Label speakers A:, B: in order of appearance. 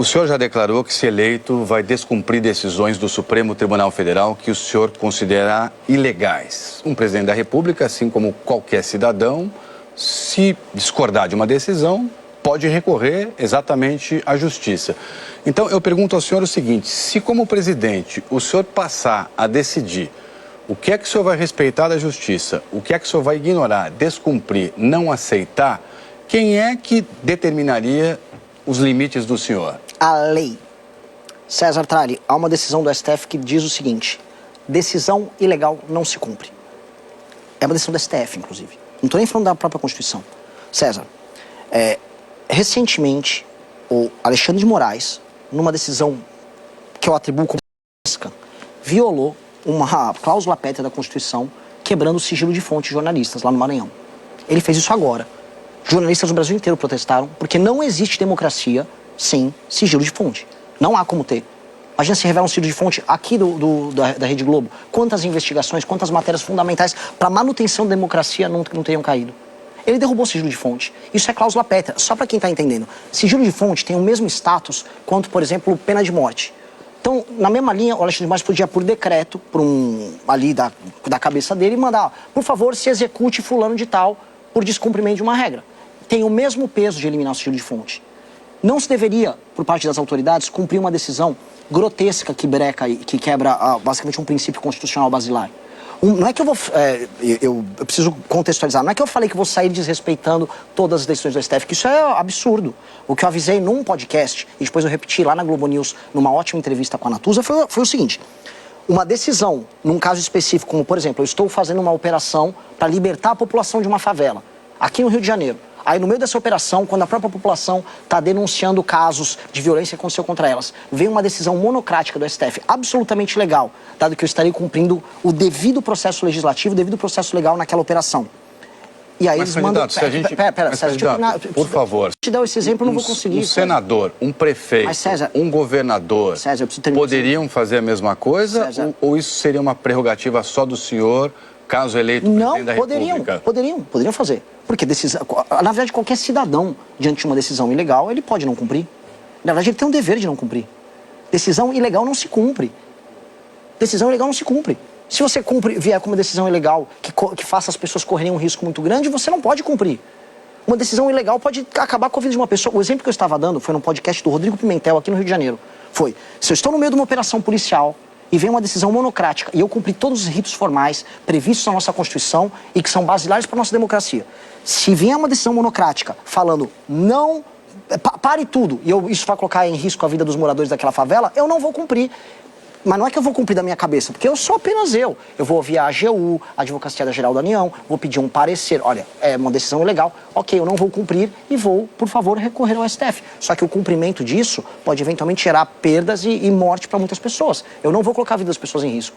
A: O senhor já declarou que, se eleito, vai descumprir decisões do Supremo Tribunal Federal que o senhor considera ilegais. Um presidente da República, assim como qualquer cidadão, se discordar de uma decisão, pode recorrer exatamente à justiça. Então, eu pergunto ao senhor o seguinte: se, como presidente, o senhor passar a decidir o que é que o senhor vai respeitar da justiça, o que é que o senhor vai ignorar, descumprir, não aceitar, quem é que determinaria os limites do senhor?
B: A lei. César Tralli, há uma decisão do STF que diz o seguinte: decisão ilegal não se cumpre. É uma decisão do STF, inclusive. Não estou nem falando da própria Constituição. César, recentemente, o Alexandre de Moraes, numa decisão que eu atribuo como violou uma cláusula pétrea da Constituição, quebrando o sigilo de fonte de jornalistas lá no Maranhão. Ele fez isso agora. Jornalistas do Brasil inteiro protestaram, porque não existe democracia sem sigilo de fonte. Não há como ter. Imagina se revela um sigilo de fonte aqui da Rede Globo. Quantas investigações, quantas matérias fundamentais para a manutenção da democracia não teriam caído. Ele derrubou o sigilo de fonte. Isso é cláusula pétrea. Só para quem está entendendo. Sigilo de fonte tem o mesmo status quanto, por exemplo, pena de morte. Então, na mesma linha, o Alexandre de Moraes podia, por decreto, ali da cabeça dele, mandar, por favor, se execute fulano de tal por descumprimento de uma regra. Tem o mesmo peso de eliminar o sigilo de fonte. Não se deveria, por parte das autoridades, cumprir uma decisão grotesca que breca e que quebra basicamente um princípio constitucional basilar. Não é que eu vou... eu preciso contextualizar. Não é que eu falei que vou sair desrespeitando todas as decisões do STF, que isso é absurdo. O que eu avisei num podcast, e depois eu repeti lá na Globo News, numa ótima entrevista com a Natuza, foi o seguinte: uma decisão, num caso específico, como por exemplo, eu estou fazendo uma operação para libertar a população de uma favela, aqui no Rio de Janeiro. Aí no meio dessa operação, quando a própria população está denunciando casos de violência que aconteceu contra elas, vem uma decisão monocrática do STF, absolutamente legal, dado que eu estarei cumprindo o devido processo legislativo, o devido processo legal naquela operação. E aí eles mandam...
A: Por favor.
B: Se eu te der esse exemplo, eu não vou conseguir.
A: Um senador, um prefeito,
B: César,
A: um governador,
B: César, eu preciso terminar.
A: Poderiam fazer a mesma coisa? Ou isso seria uma prerrogativa só do senhor, caso eleito presidente da República?
B: Poderiam fazer. Porque na verdade, qualquer cidadão, diante de uma decisão ilegal, ele pode não cumprir. Na verdade, ele tem um dever de não cumprir. Decisão ilegal não se cumpre. Decisão ilegal não se cumpre. Se você vier com uma decisão ilegal que faça as pessoas correrem um risco muito grande, você não pode cumprir. Uma decisão ilegal pode acabar com a vida de uma pessoa. O exemplo que eu estava dando foi num podcast do Rodrigo Pimentel, aqui no Rio de Janeiro. Foi: se eu estou no meio de uma operação policial e vem uma decisão monocrática e eu cumpri todos os ritos formais previstos na nossa Constituição e que são basilares para a nossa democracia, se vier uma decisão monocrática falando não, pare tudo, e isso vai colocar em risco a vida dos moradores daquela favela, eu não vou cumprir. Mas não é que eu vou cumprir da minha cabeça, porque eu sou apenas eu. Eu vou ouvir a AGU, a Advocacia Geral da União, vou pedir um parecer. Olha, é uma decisão ilegal, ok, eu não vou cumprir e vou, por favor, recorrer ao STF. Só que o cumprimento disso pode eventualmente gerar perdas e morte para muitas pessoas. Eu não vou colocar a vida das pessoas em risco.